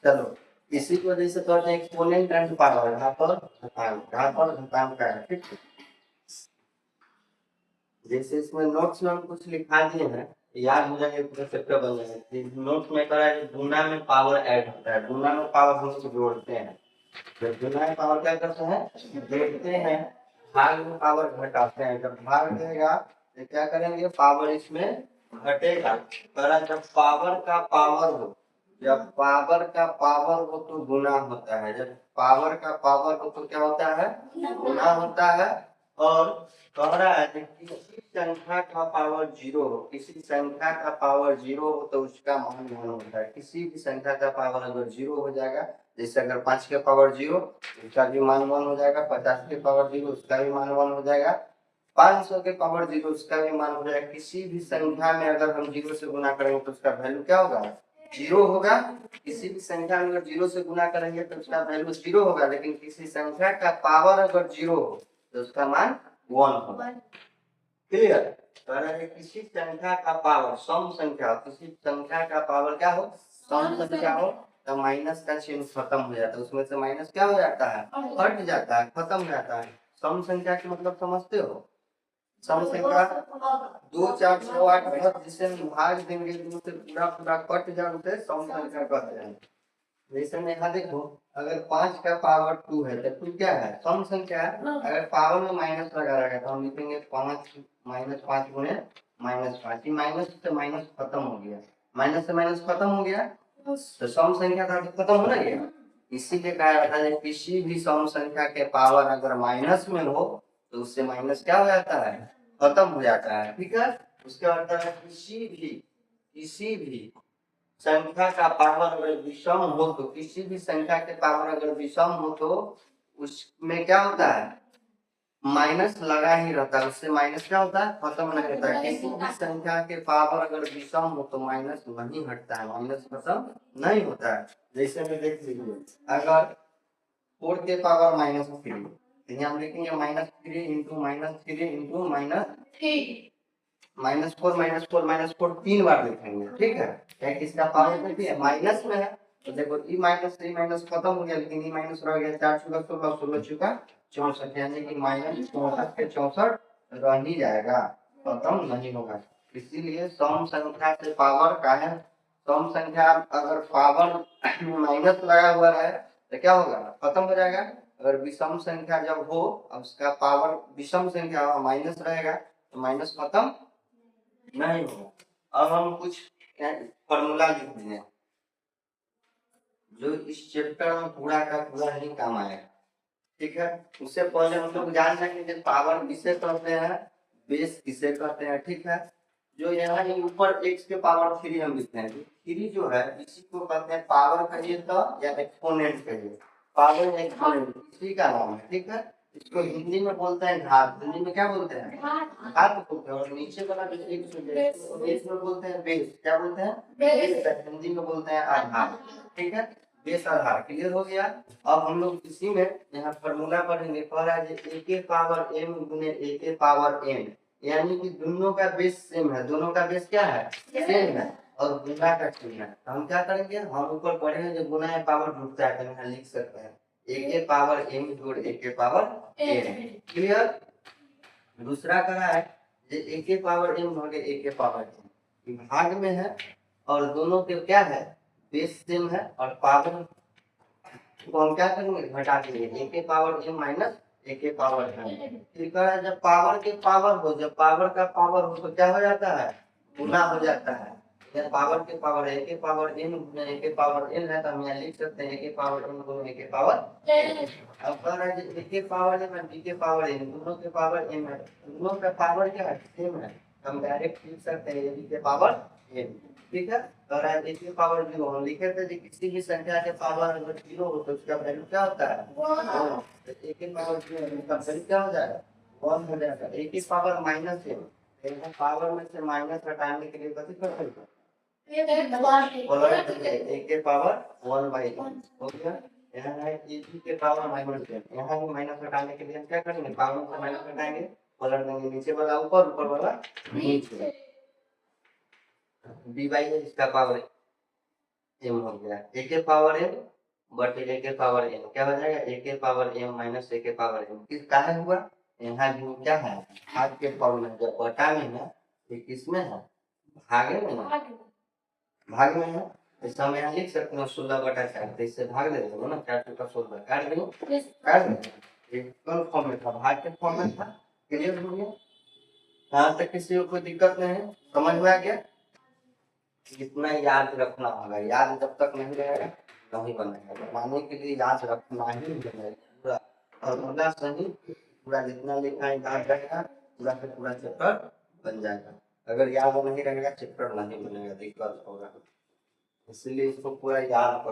चलो इसी को जैसे कहते हैं एक्सपोनेंट एंड पावर, यहाँ पर घातांक का है, ठीक है। जैसे इसमें नोट्स में हम कुछ लिखा दिए हैं, याद हो जाएगा, पूरा चैप्टर बन जाएगा। नोट्स में करा है गुना में पावर ऐड होता है, गुना में पावर हम लोग जोड़ते हैं। जब गुना में पावर क्या करते हैं, जोड़ते हैं। भाग में पावर घटाते हैं, जब भाग देगा तो क्या करेंगे, पावर इसमें घटेगा। करा जब पावर का पावर हो, जब पावर का पावर हो तो गुना होता है, जब पावर का पावर हो तो क्या होता है, गुना होता है। और कह रहा है कि किसी संख्या का पावर 0 हो, किसी संख्या का पावर 0 हो तो उसका मान 1 होता है। किसी भी संख्या का पावर अगर 0 हो जाएगा, जैसे अगर 5 के पावर 0 उसका भी मान 1 हो जाएगा, 50 के पावर 0 उसका भी मान 1 हो जाएगा, 500 के पावर 0 उसका भी मान हो जाएगा। किसी भी संख्या में अगर हम 0 से गुना करेंगे तो उसका वैल्यू क्या होगा, 0 होगा। किसी भी संख्या में अगर 0 से गुना करेंगे तो उसका वैल्यू 0 होगा, लेकिन किसी संख्या का पावर अगर 0 हो तो उसका मान 1 होगा। क्लियर। किसी संख्या का पावर सम संख्या, किसी संख्या का पावर क्या हो, सम संख्या हो तो माइनस का चिन्ह खत्म हो जाता है, उसमें से माइनस क्या हो जाता है, हट जाता है, खत्म हो जाता है। सम संख्या के मतलब समझते हो, सम संख्या 2 4 6 8 10 जिसे हम भाग देंगे तो उसे पूरा पूरा कट जाए, उसे सम संख्या कहते हैं। जैसे में यहाँ देखो, अगर 5 का पावर 2 है तो 2 क्या है, सम संख्या है। अगर पावर में माइनस लगा रहेगा तो हम लिखेंगे 5 -5 गुणे -5, ये माइनस से माइनस खत्म हो गया, माइनस से माइनस खत्म हो गया तो सम संख्या का तो खत्म हो ना गया। इसीलिए कहा जाता है किसी भी सम संख्या के पावर अगर माइनस में हो तो उससे माइनस क्या हो जाता है, खत्म हो जाता है, ठीक है। उसके बाद किसी भी संख्या का पावर अगर विषम हो तो, किसी भी संख्या के पावर अगर विषम हो तो उसमें क्या होता है, माइनस लगा ही रहता है, उससे माइनस क्या होता है, खत्म नहीं होता है। किसी भी संख्या के पावर अगर विषम हो तो माइनस नहीं हटता है, माइनस खत्म नहीं होता है। जैसे में देख लीजिए, अगर 4 के पावर -3 तो यहाँ हम लिखेंगे -3 इंटू -3 इंटू -4 तीन बार लिखेंगे, ठीक है। क्या इसका पावर कितनी है, माइनस में है तो देखो ई माइनस खत्म हो गया, लेकिन ई माइनस रह गया, 4 चुका 16, 16 चुका 64, यानी कि -64 के 64 रह ही जाएगा, खत्म नहीं होगा। इसीलिए सम संख्या से पावर का है, सम संख्या अगर पावर माइनस लगा हुआ है तो क्या होगा, खत्म हो जाएगा। अगर विषम संख्या जब हो, अब उसका पावर विषम संख्या माइनस रहेगा तो माइनस खत्म नहीं होगा। अब हम कुछ फॉर्मूला लिख दें जो इस चैप्टर में पूरा का पूरा नहीं काम आएगा, ठीक है। उससे पहले हम लोग जान लेंगे पावर किसे कहते हैं, बेस किसे कहते हैं, ठीक है। जो यहाँ ऊपर x के पावर 3 हम लिखते हैं, 3 जो है इसी को कहते हैं पावर कहिए तो या एक्सपोनेंट कहिए, पावर एक्सपोनेंट इसी का नाम है, ठीक है। इसको हिंदी में बोलते हैं घात, हिंदी में क्या बोलते हैं, घात बोलते हैं। और नीचे वाला जो बेस में बोलते हैं बेस, क्या बोलते हैं, बेस, हिंदी में बोलते हैं आधार, ठीक है। बेस आधार क्लियर हो गया। अब हम लोग इसी में यहाँ फॉर्मूला पढ़ेंगे, कह रहा है a के पावर m गुने a के पावर n, यानी कि दोनों का बेस सेम है, दोनों का बेस क्या है, सेम है और गुना का चिन्ह है। हम क्या करेंगे, हम ऊपर पढ़ेंगे जो गुना है पावर ढूंढता है तो यहाँ लिख सकते हैं a के पावर m जोड़ a के पावर n, क्लियर। दूसरा करा है जो a के पावर m भागे a के पावर n, भाग में है और दोनों के क्या है, बेस सेम है और पावर तो हम क्या करेंगे, घटा देंगे, a के पावर m माइनस a के पावर n। फिर कह रहा है जब पावर के पावर हो, जब पावर का पावर हो तो क्या हो जाता है, गुना हो जाता है। जब पावर के पावर a के पावर n गुना a के पावर n है तो हम यहाँ लिख सकते हैं a के पावर n गुना a के पावर n। अब कह रहा है a के पावर m और b के पावर n, दोनों के पावर m है, दोनों का पावर क्या है, सेम है, हम डायरेक्ट लिख सकते हैं a b के पावर n, ठीक है। और a के पावर 0 हम लिखे थे कि किसी भी संख्या के पावर अगर 0 हो तो उसका वैल्यू क्या होता है, 1। तो a के पावर 0 का वैल्यू क्या हो जाएगा, 1 हो जाएगा। a की पावर माइनस है, तो पावर में से माइनस हटाने के लिए कैसे कर सकते हैं, a के पावर 1/1 हो गया। यहाँ है a के पावर माइनस है, यहाँ भी माइनस हटाने के लिए हम क्या करेंगे, पावर से माइनस हटाएंगे, पलट देंगे, नीचे वाला ऊपर, ऊपर वाला नीचे, dy है इसका पावर एम हो गया, ए के पावर एम बटे ए के पावर एम क्या हो जाएगा, ए के पावर एम माइनस ए के पावर एम। किस काहे हुआ, यहाँ भी क्या है, भाग के फॉर्म में, जब बटा में है ये किसमें है, भागे में ना, भाग में है। इस समय यहाँ लिख सकते हो 16/4, तो इससे भाग दे देंगे ना, 4 टू 16 काट देंगे, काट देंगे। ये कौन फॉर्म में था, भाग के फॉर्म में था। क्लियर हो गया, यहाँ तक किसी को कोई दिक्कत नहीं है, समझ में आ गया। इतना याद रखना होगा, याद जब तक नहीं रहेगा नहीं बनेगा, बनाने के लिए याद रखना ही बनेगा पूरा, और मतलब सही पूरा जितना लिखा है याद रहेगा, पूरा से पूरा चैप्टर बन जाएगा। अगर याद नहीं रहेगा चैप्टर नहीं बनेगा, दिक्कत होगा, इसलिए इसको पूरा याद करो।